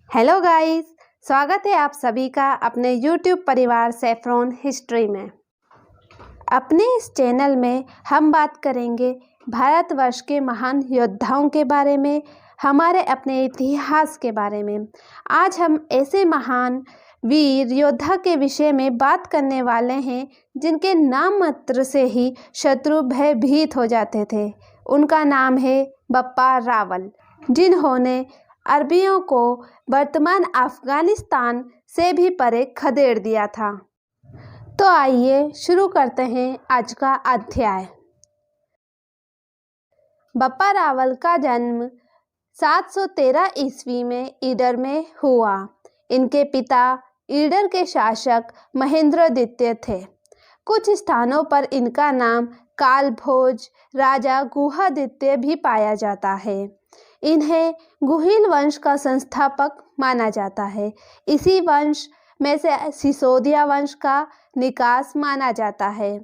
Hello guys, स्वागत है आप सभी का अपने YouTube परिवार सैफ्रॉन हिस्ट्री में। अपने इस चैनल में हम बात करेंगे भारतवर्ष के महान योद्धाओं के बारे में, हमारे अपने इतिहास के बारे में। आज हम ऐसे महान वीर योद्धा के विषय में बात करने वाले हैं जिनके नाम मात्र से ही शत्रु भयभीत हो जाते थे। उनका नाम है बप्पा रावल, जिन्होंने अरबियों को वर्तमान अफगानिस्तान से भी परे खदेड़ दिया था। तो आइए शुरू करते हैं आज का अध्याय। बप्पा रावल का जन्म 713 ईस्वी में ईडर में हुआ। इनके पिता ईडर के शासक महेंद्रद्वितीय थे। कुछ स्थानों पर इनका नाम कालभोज राजा गुहादित्य भी पाया जाता है। इन्हें गुहिल वंश का संस्थापक माना जाता है। इसी वंश में से सिसोदिया वंश का निकास माना जाता है।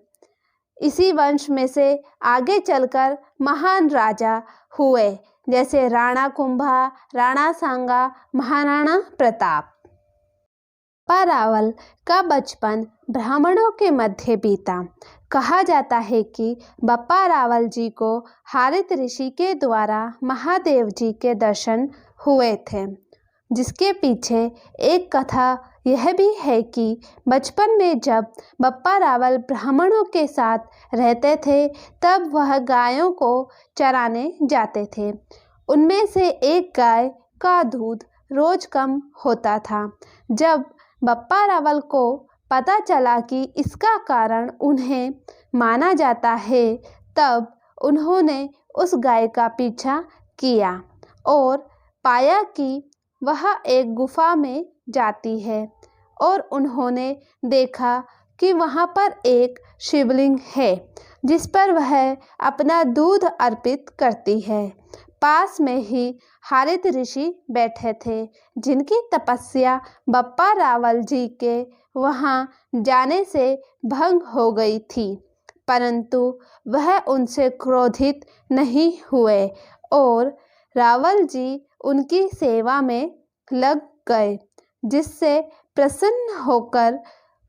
इसी वंश में से आगे चलकर महान राजा हुए, जैसे राणा कुंभा, राणा सांगा, महाराणा प्रताप। बप्पा रावल का बचपन ब्राह्मणों के मध्य बीता। कहा जाता है कि बप्पा रावल जी को हारित ऋषि के द्वारा महादेव जी के दर्शन हुए थे, जिसके पीछे एक कथा यह भी है कि बचपन में जब बप्पा रावल ब्राह्मणों के साथ रहते थे तब वह गायों को चराने जाते थे। उनमें से एक गाय का दूध रोज कम होता था। जब बप्पा रावल को पता चला कि इसका कारण उन्हें माना जाता है, तब उन्होंने उस गाय का पीछा किया और पाया कि वह एक गुफा में जाती है और उन्होंने देखा कि वहाँ पर एक शिवलिंग है जिस पर वह अपना दूध अर्पित करती है। पास में ही हारित ऋषि बैठे थे, जिनकी तपस्या बप्पा रावल जी के वहाँ जाने से भंग हो गई थी, परंतु वह उनसे क्रोधित नहीं हुए और रावल जी उनकी सेवा में लग गए, जिससे प्रसन्न होकर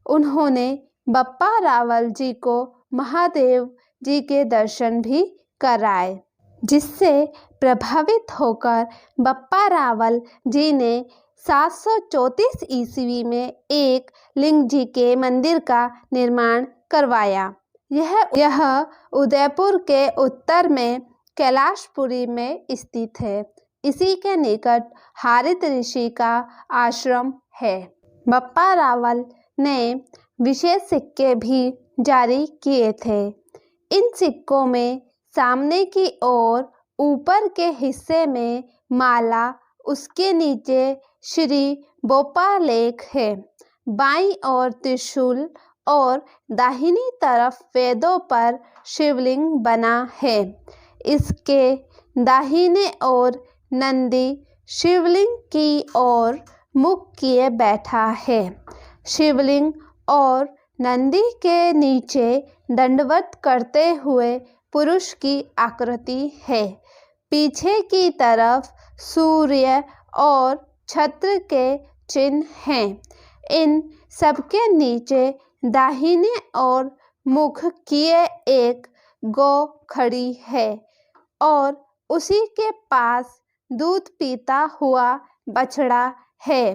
उन्होंने बप्पा रावल जी को महादेव जी के दर्शन भी कराए, जिससे प्रभावित होकर बप्पा रावल जी ने 734 ईस्वी में एक लिंग जी के मंदिर का निर्माण करवाया। यह उदयपुर के उत्तर में कैलाशपुरी में स्थित है। इसी के निकट हारित ऋषि का आश्रम है। बप्पा रावल ने विशेष सिक्के भी जारी किए थे। इन सिक्कों में सामने की ओर ऊपर के हिस्से में माला, उसके नीचे श्री बोपा लेख है, बाईं ओर त्रिशूल और दाहिनी तरफ वेदों पर शिवलिंग बना है। इसके दाहिने ओर नंदी शिवलिंग की ओर मुख किए बैठा है। शिवलिंग और नंदी के नीचे दंडवत करते हुए पुरुष की आकृति है। पीछे की तरफ सूर्य और छत्र के चिन्ह हैं। इन सबके नीचे दाहिने ओर मुख किए एक गौ खड़ी है और उसी के पास दूध पीता हुआ बछड़ा है।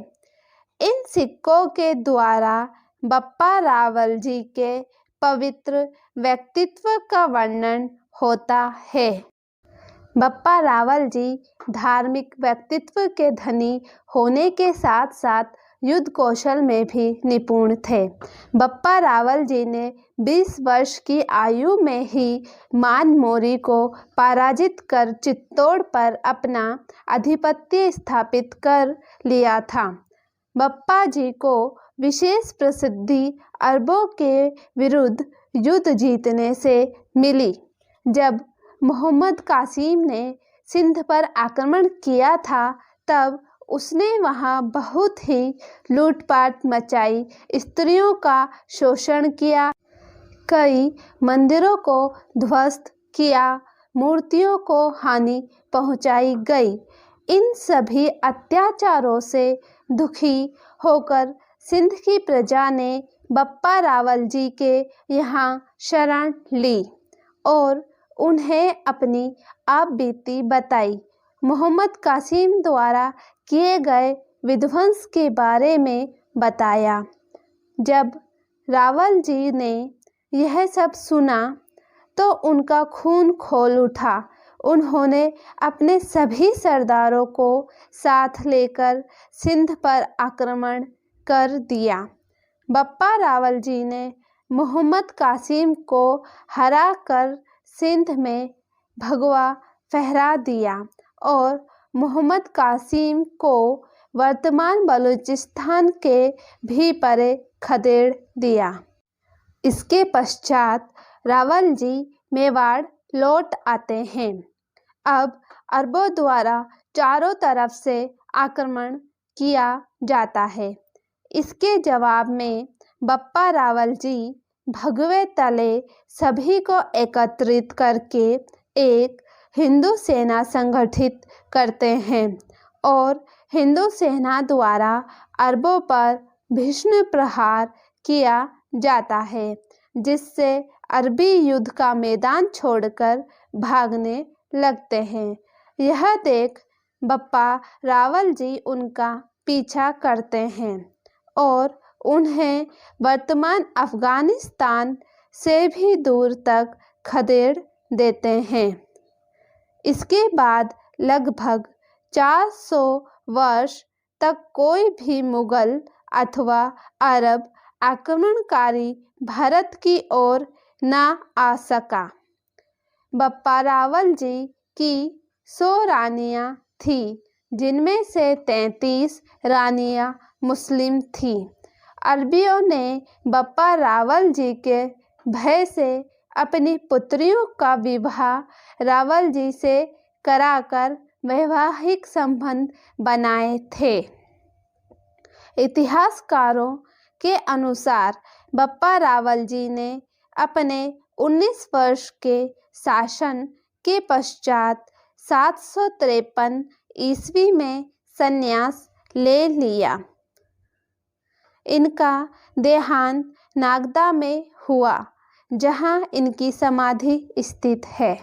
इन सिक्कों के द्वारा बप्पा रावल जी के पवित्र व्यक्तित्व का वर्णन होता है। बप्पा रावल जी धार्मिक व्यक्तित्व के धनी होने के साथ साथ युद्ध कौशल में भी निपुण थे। बप्पा रावल जी ने 20 वर्ष की आयु में ही मान मोरी को पराजित कर चित्तौड़ पर अपना आधिपत्य स्थापित कर लिया था। बप्पा जी को विशेष प्रसिद्धि अरबों के विरुद्ध युद्ध जीतने से मिली। जब मोहम्मद कासिम ने सिंध पर आक्रमण किया था, तब उसने वहां बहुत ही लूटपाट मचाई, स्त्रियों का शोषण किया, कई मंदिरों को ध्वस्त किया, मूर्तियों को हानि पहुंचाई गई। इन सभी अत्याचारों से दुखी होकर सिंध की प्रजा ने बप्पा रावल जी के यहाँ शरण ली और उन्हें अपनी आप बीती बताई। मोहम्मद कासिम द्वारा किए गए विध्वंस के बारे में बताया। जब रावल जी ने यह सब सुना तो उनका खून खोल उठा। उन्होंने अपने सभी सरदारों को साथ लेकर सिंध पर आक्रमण कर दिया। बप्पा रावल जी ने मोहम्मद कासिम को हराकर सिंध में भगवा फहरा दिया और मोहम्मद कासिम को वर्तमान बलूचिस्तान के भी परे खदेड़ दिया। इसके पश्चात रावल जी मेवाड़ लौट आते हैं। अब अरबों द्वारा चारों तरफ से आक्रमण किया जाता है। इसके जवाब में बप्पा रावल जी भगवे तले सभी को एकत्रित करके एक हिंदू सेना संगठित करते हैं और हिंदू सेना द्वारा अरबों पर भीषण प्रहार किया जाता है, जिससे अरबी युद्ध का मैदान छोड़कर भागने लगते हैं। यह देख बप्पा रावल जी उनका पीछा करते हैं और उन्हें वर्तमान अफगानिस्तान से भी दूर तक खदेड़ देते हैं। इसके बाद लगभग 400 वर्ष तक कोई भी मुगल अथवा अरब आक्रमणकारी भारत की ओर न आ सका। बप्पा रावल जी की 100 रानियां थीं, जिनमें से 33 रानियां मुस्लिम थीं। अरबियों ने बप्पा रावल जी के भय से अपनी पुत्रियों का विवाह रावल जी से कराकर वैवाहिक संबंध बनाए थे। इतिहासकारों के अनुसार बप्पा रावल जी ने अपने 19 वर्ष के शासन के पश्चात 753 ईस्वी में संन्यास ले लिया। इनका देहांत नागदा में हुआ, जहां इनकी समाधि स्थित है।